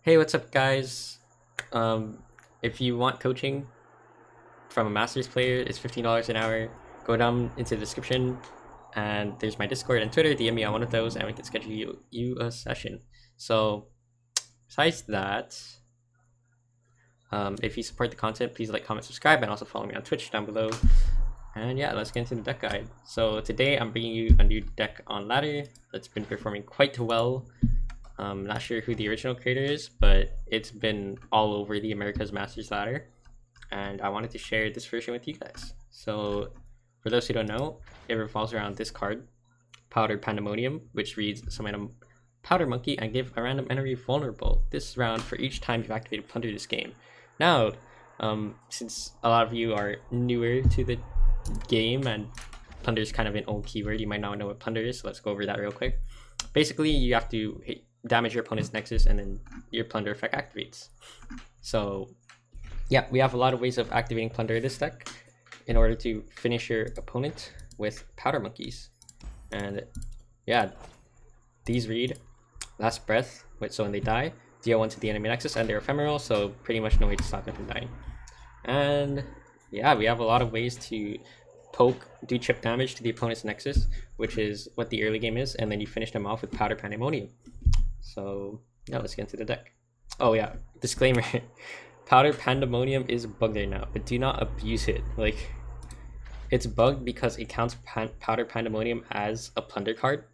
Hey, what's up, guys? If you want coaching from a Masters player, it's $15 an hour. Go down into the description, and there's my Discord and Twitter. DM me on one of those, and we can schedule you a session. So, besides that, if you support the content, please like, comment, subscribe, and also follow me on Twitch down below. And yeah, let's get into the deck guide. So today I'm bringing you a new deck on ladder that's been performing quite well. Not sure who the original creator is, but it's been all over the America's Masters ladder, and I wanted to share this version with you guys. So for those who don't know, it revolves around this card, Powder Pandemonium, which reads summon a Powder Monkey and give a random enemy vulnerable this round for each time you've activated Plunder this game. Now, since a lot of you are newer to the game and Plunder is kind of an old keyword, you might not know what Plunder is, so let's go over that real quick. Basically, you have to damage your opponent's Nexus and then your Plunder effect activates. So yeah, we have a lot of ways of activating Plunder in this deck in order to finish your opponent with Powder Monkeys. And yeah, these read Last Breath, so when they die, deal 1 to the enemy Nexus, and they're ephemeral, so pretty much no way to stop them from dying. And yeah, we have a lot of ways to do chip damage to the opponent's Nexus, which is what the early game is, and then you finish them off with Powder Pandemonium. So yeah, let's get into the deck. Oh yeah, disclaimer, Powder Pandemonium is bugged right now, but do not abuse it. Like, it's bugged because it counts Powder Pandemonium as a Plunder card,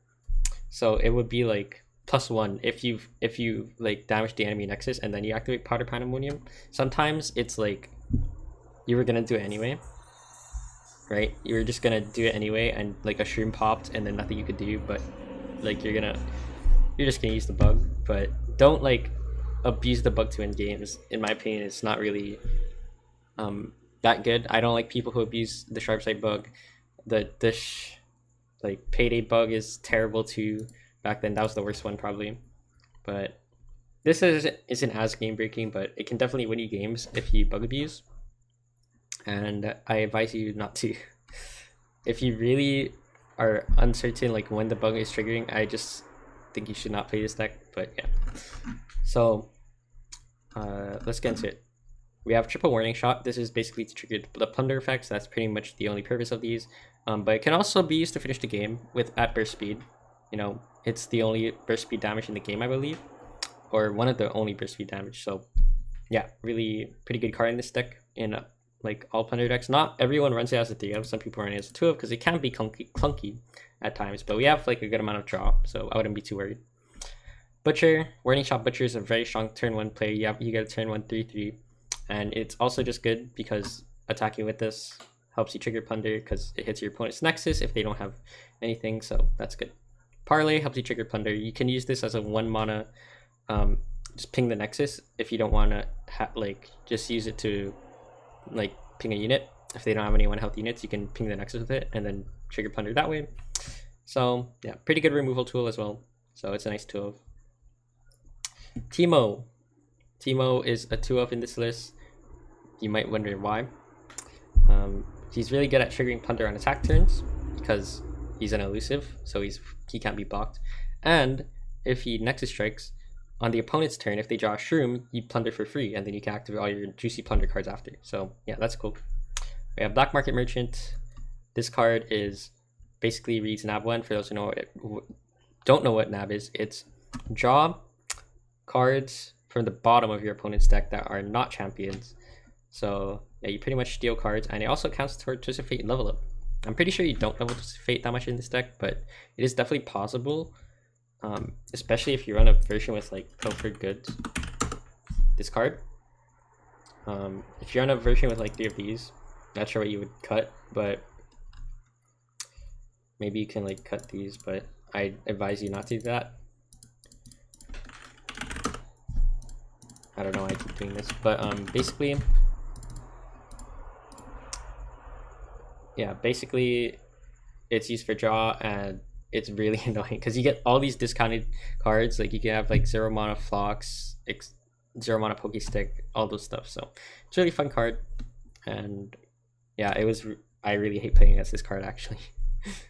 so it would be like +1 if you like damage the enemy Nexus and then you activate Powder Pandemonium. Sometimes it's like you were gonna do it anyway, right? You were just gonna do it anyway, and like a shroom popped and then nothing you could do, but like you're just gonna use the bug. But don't like abuse the bug to win games. In my opinion, it's not really that good. I don't like people who abuse the sharp side bug. The like payday bug is terrible too. Back then that was the worst one probably, but this isn't as game breaking, but it can definitely win you games if you bug abuse, and I advise you not to. If you really are uncertain like when the bug is triggering, I just think you should not play this deck. But yeah, so let's get into it. We have triple warning shot. This is basically to trigger the Plunder effects. That's pretty much the only purpose of these, but it can also be used to finish the game at burst speed. You know, it's the only burst speed damage in the game, I believe, or one of the only burst speed damage. So yeah, really pretty good card in this deck in like all Plunder decks. Not everyone runs it as a 3-of. Some people run it as a 2-of because it can be clunky at times, but we have like a good amount of draw, so I wouldn't be too worried. Butcher, Warning Shot Butcher is a very strong turn 1 play. You get a turn 1 3/3, and it's also just good because attacking with this helps you trigger Plunder because it hits your opponent's Nexus if they don't have anything, so that's good. Parlay helps you trigger Plunder. You can use this as a 1 mana, just ping the Nexus if you don't want to like just use it to like ping a unit. If they don't have any 1 health units, you can ping the Nexus with it and then trigger Plunder that way. So yeah, pretty good removal tool as well. So it's a nice 2-of. Teemo. Teemo is a 2-of in this list. You might wonder why. He's really good at triggering Plunder on attack turns because he's an elusive, so he can't be blocked. And if he Nexus strikes on the opponent's turn, if they draw a shroom, you Plunder for free, and then you can activate all your juicy Plunder cards after. So yeah, that's cool. We have Black Market Merchant. This card is basically reads NAB1. For those who don't know what NAB is, it's draw cards from the bottom of your opponent's deck that are not champions. So yeah, you pretty much steal cards, and it also counts toward Twisted Fate level up. I'm pretty sure you don't level Twisted Fate that much in this deck, but it is definitely possible, especially if you run a version with like Pilfered Goods. This card. If you run a version with like 3 of these, not sure what you would cut, but maybe you can like cut these, but I advise you not to do that. I don't know why I keep doing this, but basically it's used for draw, and it's really annoying because you get all these discounted cards. Like you can have like 0 mana Phlox, 0 mana Pokestick, all those stuff. So it's a really fun card, and yeah, I really hate playing against this card actually,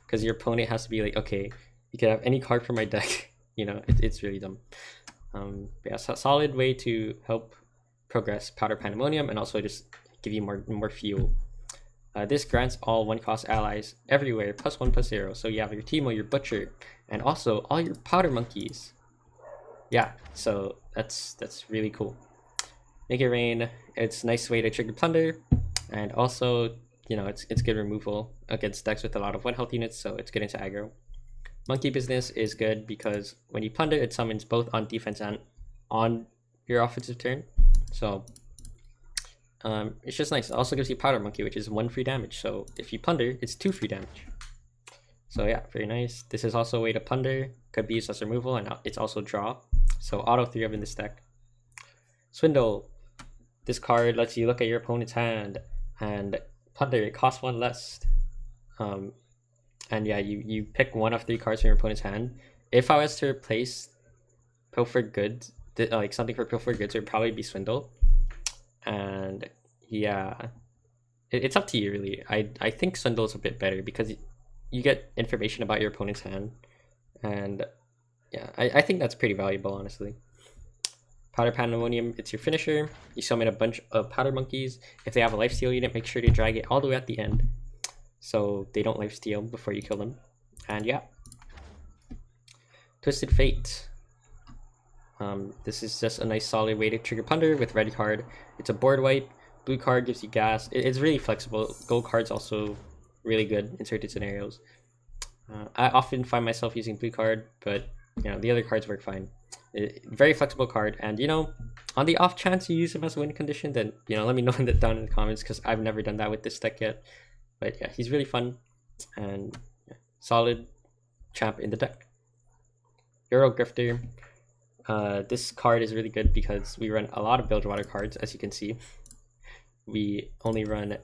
because your opponent has to be like, okay, you can have any card from my deck. You know, it's really dumb. But yeah, it's a solid way to help progress Powder Pandemonium and also just give you more fuel. This grants all 1-cost allies everywhere +1/+0. So you have your Teemo, your Butcher, and also all your Powder Monkeys. Yeah, so that's really cool. Make It Rain, it's a nice way to trigger Plunder, and also, you know, it's good removal against decks with a lot of 1 health units, so it's good into aggro. Monkey Business is good because when you Plunder, it summons both on defense and on your offensive turn. So it's just nice. It also gives you Powder Monkey, which is 1 free damage. So if you Plunder, it's 2 free damage. So yeah, very nice. This is also a way to Plunder. Could be used as removal, and it's also draw. So auto 3 of in this deck. Swindle. This card lets you look at your opponent's hand and Plunder. It costs 1 less. And yeah, you pick 1 of 3 cards from your opponent's hand. If I was to replace Pilfered Goods, like something for Pilfered Goods, it would probably be Swindle. And yeah, it's up to you really. I think Swindle is a bit better because you get information about your opponent's hand, and yeah, I think that's pretty valuable, honestly. Powder Pandemonium, it's your finisher. You summon a bunch of Powder Monkeys. If they have a lifesteal unit, make sure to drag it all the way at the end so they don't lifesteal before you kill them. And yeah, Twisted Fate. This is just a nice solid way to trigger Plunder with red card. It's a board wipe. Blue card gives you gas. It's really flexible. Gold card's also really good in certain scenarios. I often find myself using blue card, but you know, the other cards work fine. Very flexible card, and you know, on the off chance you use him as a win condition, then you know, let me know that down in the comments, because I've never done that with this deck yet. But yeah, he's really fun and yeah, solid champ in the deck. Euro Grifter. This card is really good because we run a lot of Bilgewater cards, as you can see. We only run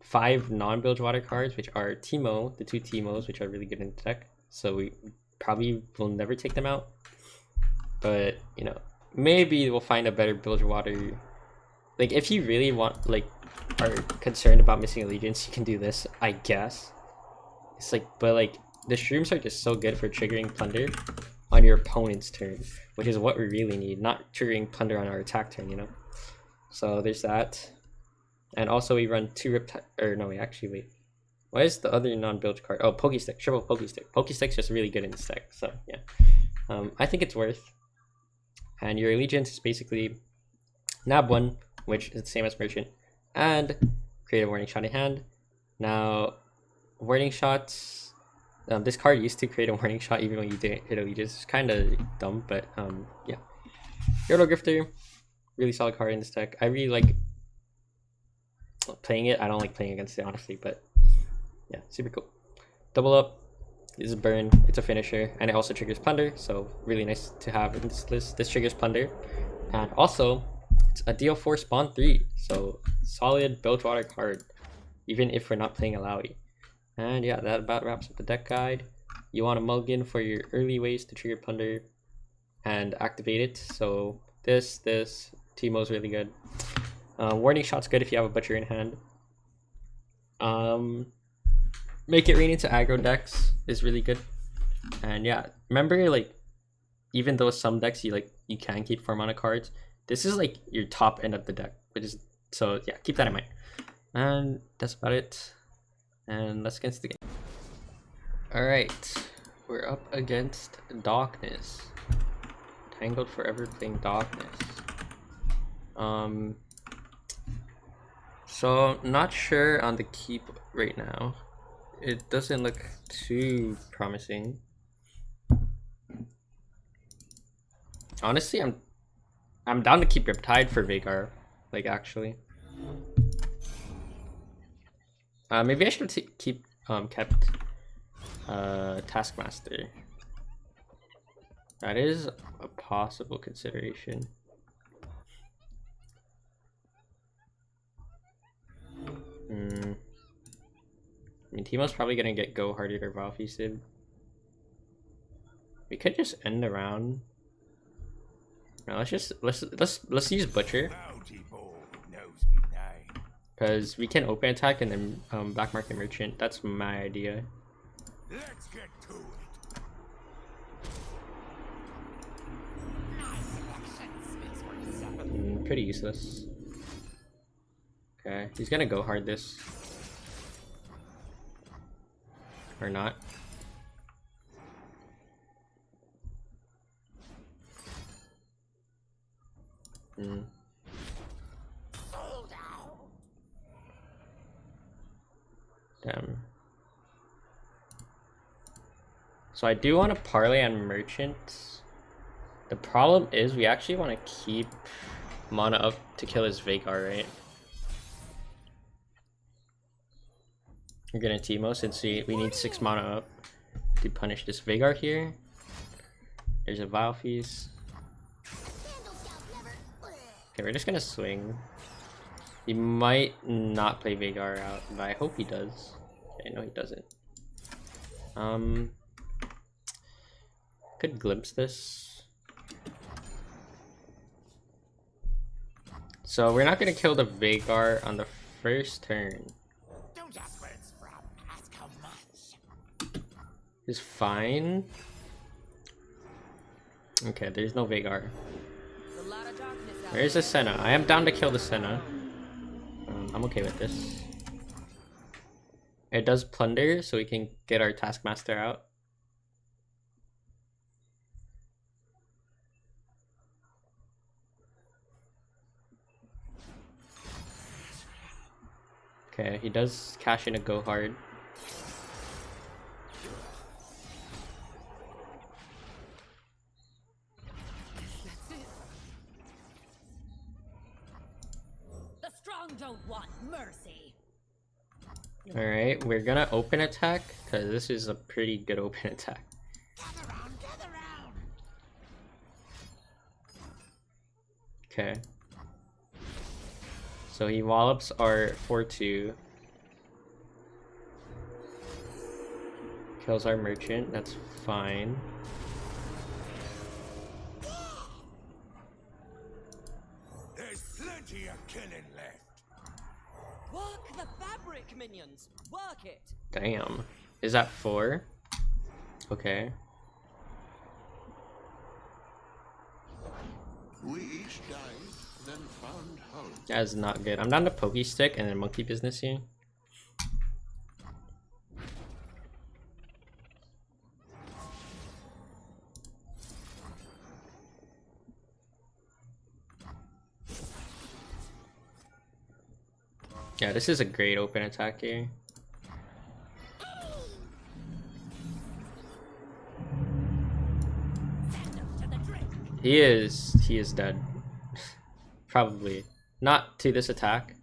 5 non-Bilgewater cards, which are Teemo, the 2 Teemos, which are really good in the deck. So we probably will never take them out. But, you know, maybe we'll find a better Bilgewater. Like, if you really want, like, are concerned about missing Allegiance, you can do this, I guess. It's like, but like, the shrooms are just so good for triggering Plunder on your opponent's turn, which is what we really need, not triggering Plunder on our attack turn, you know? So there's that. And also we run 2 or no, wait. Why is the other non-build card? Oh, Pokestick, triple Pokestick. Pokestick's just really good in this deck, so yeah. I think it's worth. And your Allegiance is basically nab 1, which is the same as Merchant, and create a Warning Shot in hand. Now, Warning Shots, this card used to create a Warning Shot even when you didn't hit Allegiance. It's kind of dumb, but yeah. Euro Grifter, really solid card in this deck. I really like playing it. I don't like playing against it, honestly, but yeah, super cool. Double Up is a burn, it's a finisher, and it also triggers Plunder, so really nice to have in this list. This triggers Plunder, and also it's a deal 4 spawn 3, so solid Bilgewater card, even if we're not playing Alawi. And yeah, that about wraps up the deck guide. You want to mulligan for your early ways to trigger Plunder and activate it. So this Teemo's really good. Warning Shot's good if you have a Butcher in hand. Make It Rain into aggro decks is really good. And yeah, remember, like, even though some decks you can keep 4 mana cards, this is like your top end of the deck, which is, so yeah, keep that in mind. And that's about it. And let's get into the game. Alright, we're up against Darkness. Tangled Forever playing Darkness. So not sure on the keep right now. It doesn't look too promising. Honestly, I'm down to keep Riptide for Veigar, like, actually. Maybe I should kept Taskmaster. That is a possible consideration. I mean, Teemo's probably gonna get Go Hearted or Val Feasted. We could just end the round. No, let's use Butcher, because we can open attack and then black market Merchant. That's my idea. Let's get to it. pretty useless. Okay, he's gonna go hard this. Or not. Damn. So I do want to parlay on merchant. The problem is we actually want to keep mana up to kill his Veigar, right? We're gonna Teemo since we need 6 mana up to punish this Veigar here. There's a Vile Feast. Okay, we're just gonna swing. He might not play Veigar out, but I hope he does. Okay, no he doesn't. Could glimpse this. So we're not gonna kill the Veigar on the first turn. Don't ask where it's from, ask how much. Is fine. Okay, there's no Veigar. Where's the Senna? I am down to kill the Senna. I'm okay with this. It does plunder, so we can get our Taskmaster out. Okay, he does cash in a go hard. The strong don't want mercy. Alright, we're gonna open attack, because this is a pretty good open attack. Gather round, gather round. Okay. So he wallops our 4-2. Kills our merchant, that's fine. There's plenty of killing left. Work the fabric, minions. Work it. Damn. Is that 4? Okay. We each died, then found home. That is not good. I'm down to Pokey Stick and then Monkey Business here. Yeah, this is a great open attack here. He is dead. Probably. Not to this attack,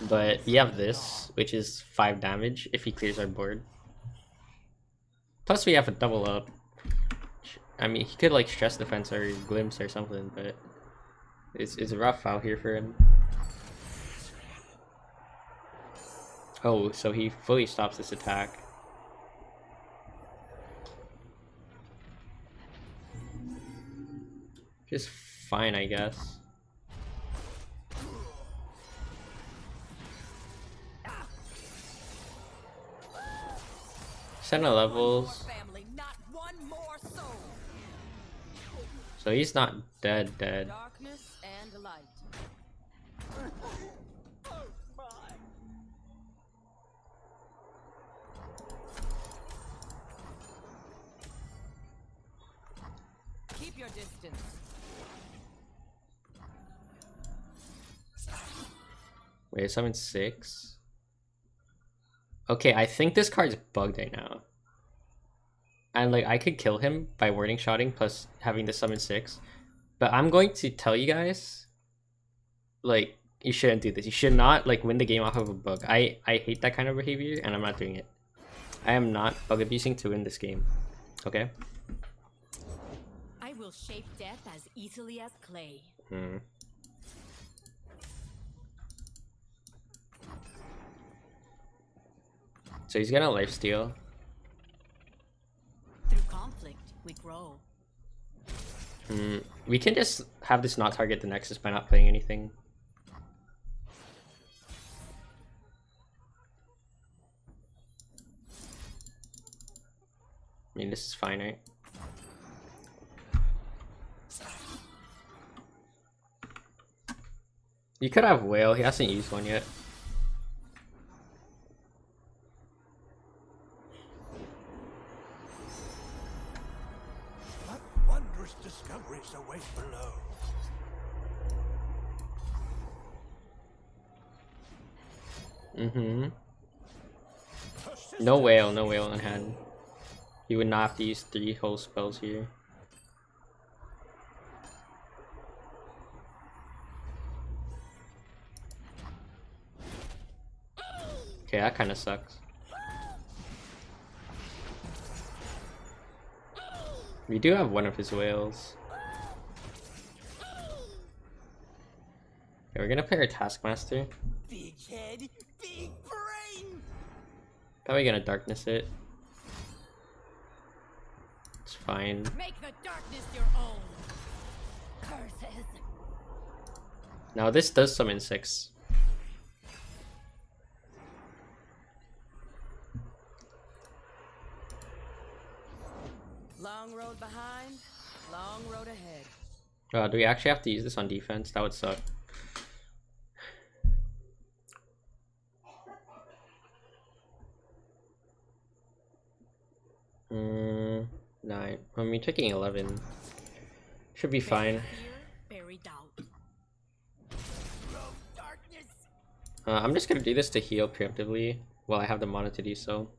but we have this, which is 5 damage if he clears our board. Plus we have a double up. I mean, he could like stress defense or glimpse or something, but it's rough out here for him. Oh, so he fully stops this attack. Just fine, I guess. Senna levels. So he's not dead. Darkness and light. Keep your distance. Wait, 7-6. Okay, I think this card's bugged right now. And like I could kill him by warding shotting plus having the 7-6. But I'm going to tell you guys, like, you shouldn't do this. You should not like win the game off of a bug. I hate that kind of behavior and I'm not doing it. I am not bug abusing to win this game. Okay? I will shape death as easily as clay. So he's gonna lifesteal. Through conflict, we grow. We can just have this not target the Nexus by not playing anything. I mean, this is fine, right? You could have whale. He hasn't used one yet. What wondrous discoveries await below? Mm-hmm. No whale in hand. You would not have to use 3 whole spells here. Okay, that kind of sucks. We do have one of his whales. Okay, we're gonna play our Taskmaster. Big head, big brain. Probably gonna darkness it. It's fine. Make the darkness your own. Curses. Now this does summon 6. Long road behind, long road ahead. Do we actually have to use this on defense? That would suck. Mm, 9. I mean, taking 11 should be fine. Bury doubt. Darkness. I'm just gonna do this to heal preemptively while I have the mana to do so.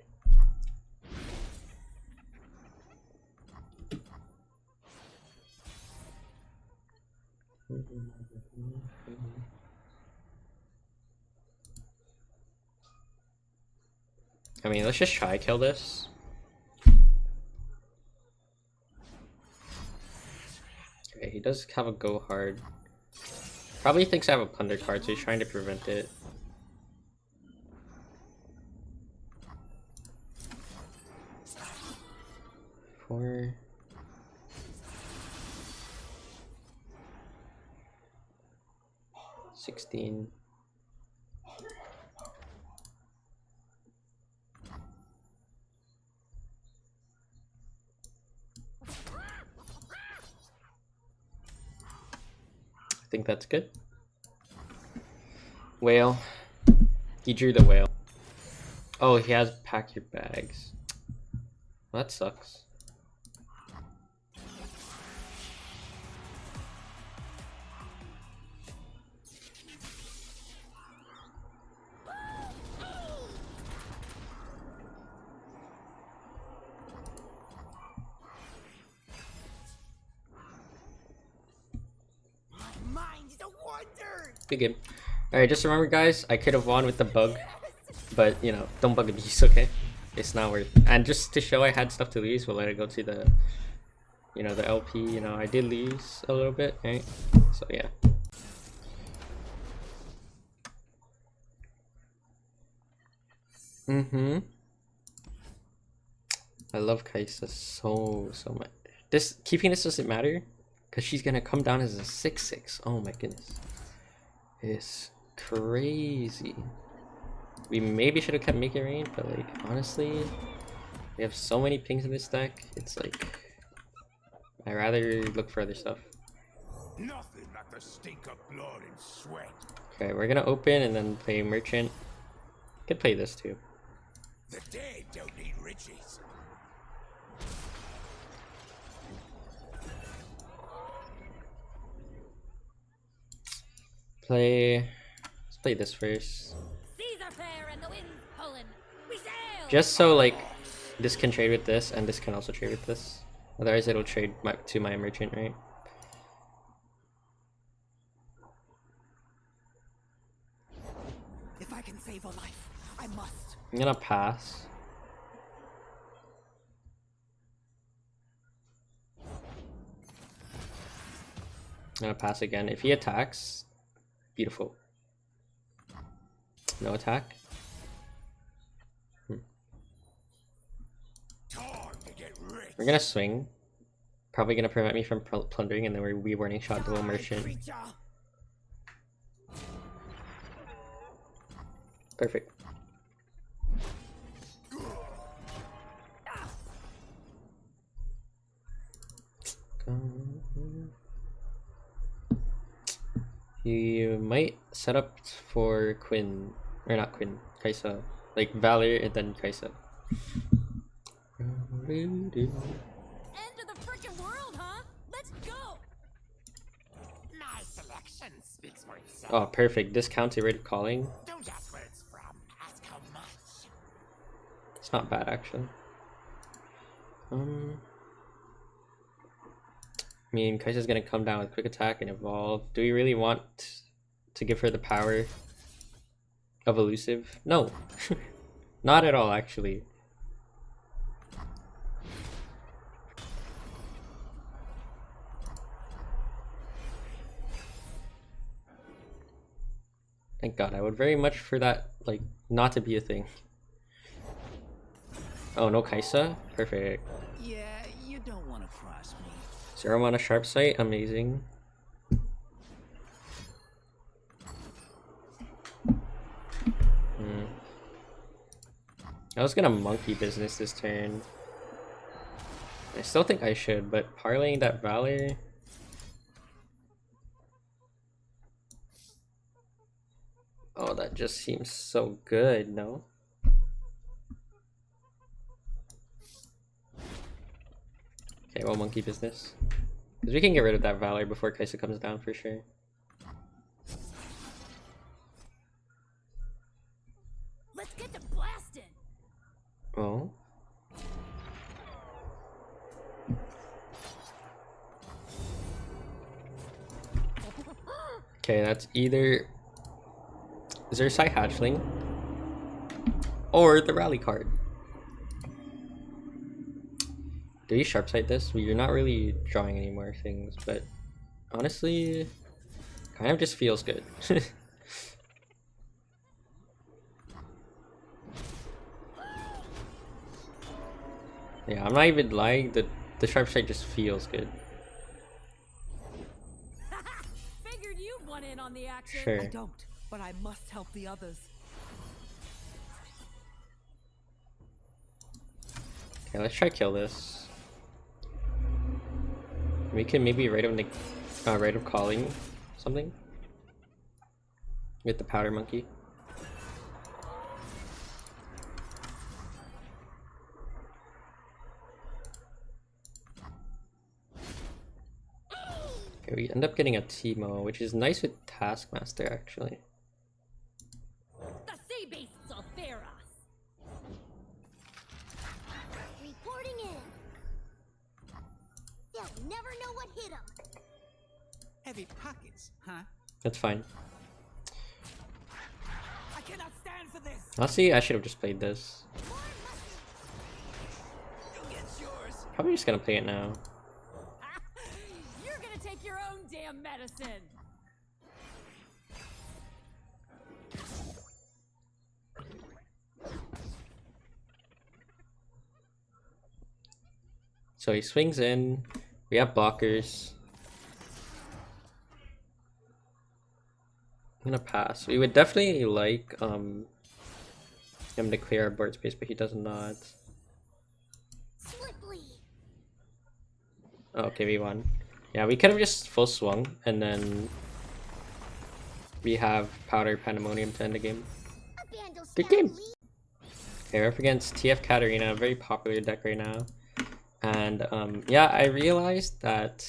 I mean, let's just try kill this. Okay, he does have a go hard. Probably thinks I have a plunder card, so he's trying to prevent it. Four. $16. I think that's good. Whale. He drew the whale. Oh, he has pack your bags. Well, that sucks. Mind is a wonder. Big game. Alright, just remember guys, I could have won with the bug, but you know, don't bug abuse, okay? It's not worth it. And just to show I had stuff to lose, we'll let it go to the, you know, the LP. You know, I did lose a little bit, right? So yeah. Mm-hmm. I love Kaisa so much. This keeping this doesn't matter because she's gonna come down as a 6/6. Oh my goodness, it's crazy. We maybe should have kept Make It Rain, but like honestly, we have so many pings in this deck. It's like I'd rather look for other stuff. Nothing like the stink of blood and sweat. Okay, we're gonna open and then play Merchant. Could play this too. The dead don't need riches. Let's play this first. Seas are fair and the wind's pulling. We sail. Just so like this can trade with this and this can also trade with this. Otherwise it'll trade to my Merchant, right? If I can save a life, I must. I'm gonna pass. I'm gonna pass again. If he attacks, beautiful. No attack. Time to get rich. We're gonna swing. Probably gonna prevent me from plundering, and then we're warning shot dual Merchant. Creature. Perfect. You might set up for Quinn, or not Quinn, Kaisa. Like Valor and then Kaisa. End of the freaking world, huh? Let's go. My selection speaks for itself. Oh, perfect. Discounted rate of calling. Don't ask where it's from, ask how much. It's not bad actually. I mean, Kaisa's gonna come down with quick attack and evolve. Do we really want to give her the power of elusive? No, not at all actually. Thank God, I would very much for that, like, not to be a thing. Oh, no Kaisa? Perfect. Yeah, you don't want to cross me. 0 on a sharp sight, amazing. I was gonna monkey business this turn. I still think I should, but parlaying that Valor... Oh, that just seems so good, no? Okay, well, monkey business. Because we can get rid of that Valor before Kaisa comes down for sure. Let's get to blasting. Oh. Okay, that's either Zersai Hatchling or the rally card. Do you sharp sight this? Well, you're not really drawing any more things, but honestly, kind of just feels good. Yeah, I'm not even lying, the sharp sight just feels good. Figured you want in on the action. Sure. I don't, but I must help the others. Okay, let's try kill this. We can maybe rate of calling something with the powder monkey. Okay, we end up getting a Teemo, which is nice with Taskmaster actually. The sea beasts will fear us. Reporting in. They'll never know what hit them. Heavy pockets, huh? That's fine. I cannot stand for this. Honestly, I should have just played this. You'll get yours. Probably just gonna play it now. You're gonna take your own damn medicine. So he swings in. We have blockers. I'm gonna pass. We would definitely like him to clear our board space, but he does not. Swiftly. Oh, okay, we won. Yeah, we could have just full swung, and then we have Powder Pandemonium to end the game. A band will Good start game. lead- Okay, we're up against TF Katarina, a very popular deck right now. And yeah, I realized that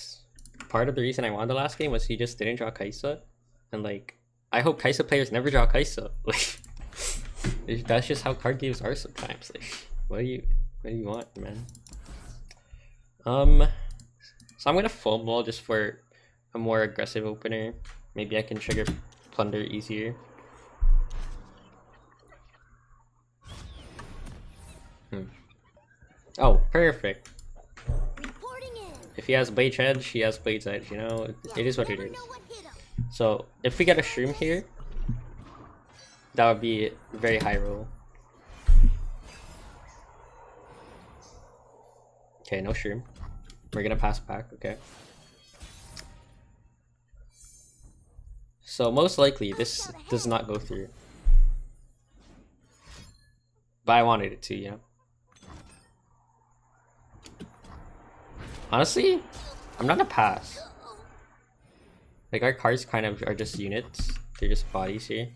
part of the reason I won the last game was he just didn't draw Kaisa. And like, I hope Kaisa players never draw Kaisa. Like, that's just how card games are sometimes. Like, what do you want, man? So I'm gonna foam wall just for a more aggressive opener. Maybe I can trigger Plunder easier. Oh, perfect. Reporting in. If he has Blade's Edge, he has Blade's Edge, you know? It is what it Never is. know what hit 'em. So, if we get a Shroom here, that would be a very high roll. Okay, no Shroom. We're gonna pass back, okay. So, most likely, this does not go through. But I wanted it to, you know? Honestly, I'm not gonna pass. Like our cards kind of are just units. They're just bodies here.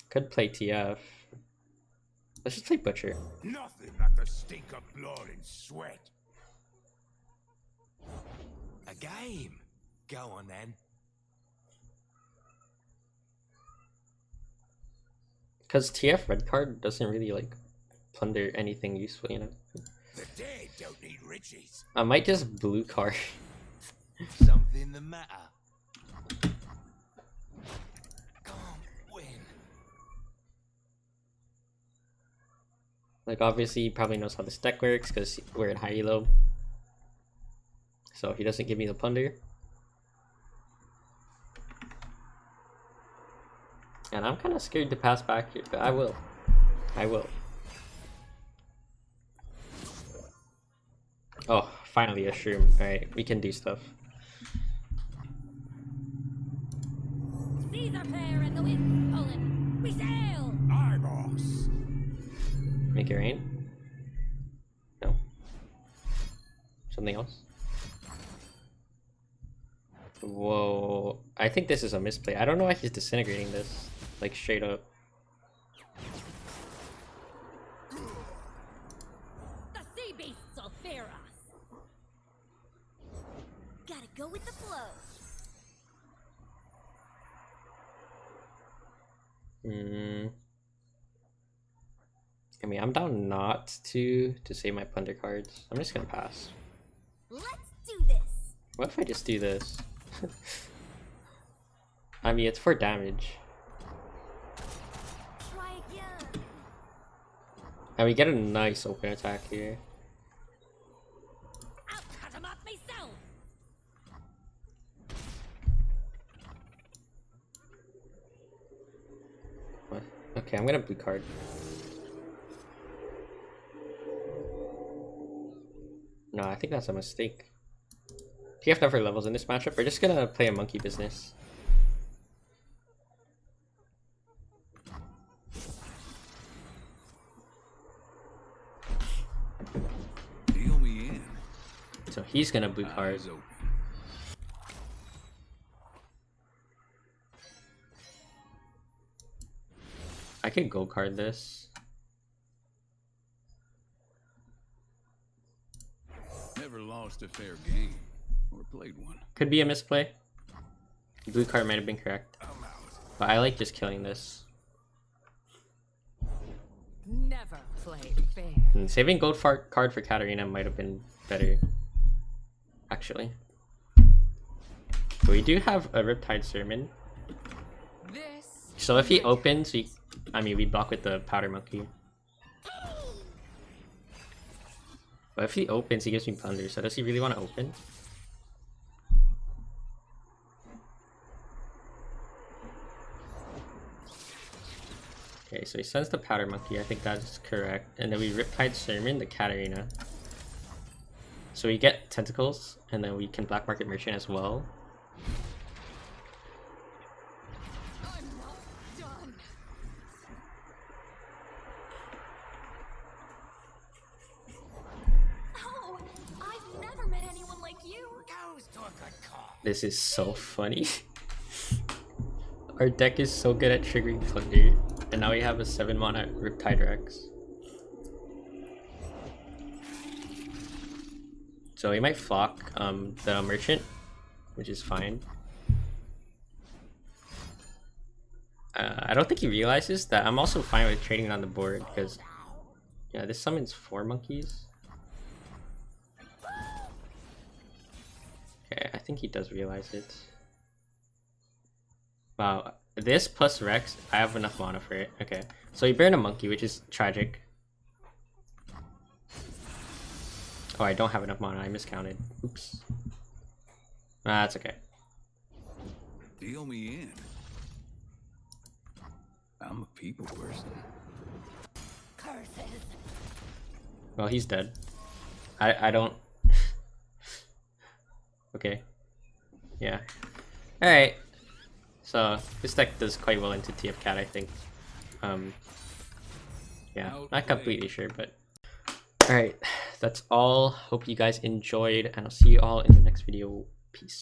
Could play TF. Let's just play Butcher. Nothing like the stink of blood and sweat. A game. Go on then. Because TF red card doesn't really like plunder anything useful, you know. The dead don't need riches. I might just blue card. Something the matter. Can't win. Like obviously he probably knows how this deck works because we're at high elo. So he doesn't give me the plunder. And I'm kind of scared to pass back here, but I will. I will. Oh, finally a shroom. Alright, we can do stuff. Seas are fair and the wind's pulling. We sail! Aye, boss. Make it rain? No. Something else? Whoa. I think this is a misplay. I don't know why he's disintegrating this. Like straight up. The sea beasts will fear us. Gotta go with the flow. I mean, I'm down not to save my plunder cards. I'm just gonna pass. Let's do this. What if I just do this? I mean, it's for damage. Try again. And we get a nice open attack here. I'll cut him off myself! What? Okay, I'm gonna blue card. No, I think that's a mistake. TF never levels in this matchup. We're just gonna play a monkey business. Deal me in. So he's gonna blue card. Eyes open. I could gold card this. Never lost a fair game. Or played one. Could be a misplay. Blue card might have been correct. But I like just killing this. Never play fair. And saving gold card for Katarina might have been better. Actually. But we do have a Riptide Sermon. This So if he opens, we block with the Powder Monkey. But if he opens, he gives me plunder. So does he really want to open? Okay, so he sends the Powder Monkey. I think that's correct. And then we Riptide Sermon the Katarina. So we get Tentacles, and then we can Black Market Merchant as well. I'm not done. Oh, I've never met anyone like you. Goes to a good cause. This is so funny. Our deck is so good at triggering Plunder. And now we have a 7 mana Riptide Rex. So he might flock the Merchant, which is fine. I don't think he realizes that I'm also fine with trading it on the board because, yeah, this summons 4 monkeys. Okay, I think he does realize it. Wow, this plus Rex, I have enough mana for it. Okay, so he burned a monkey, which is tragic. Oh, I don't have enough mana, I miscounted. Oops. That's okay. Deal me in. I'm a people person. Curses. Well, he's dead. I don't... Okay. Yeah. Alright. So this deck does quite well into TF Cat, I think. Yeah, not completely sure, but alright, that's all. Hope you guys enjoyed, and I'll see you all in the next video. Peace.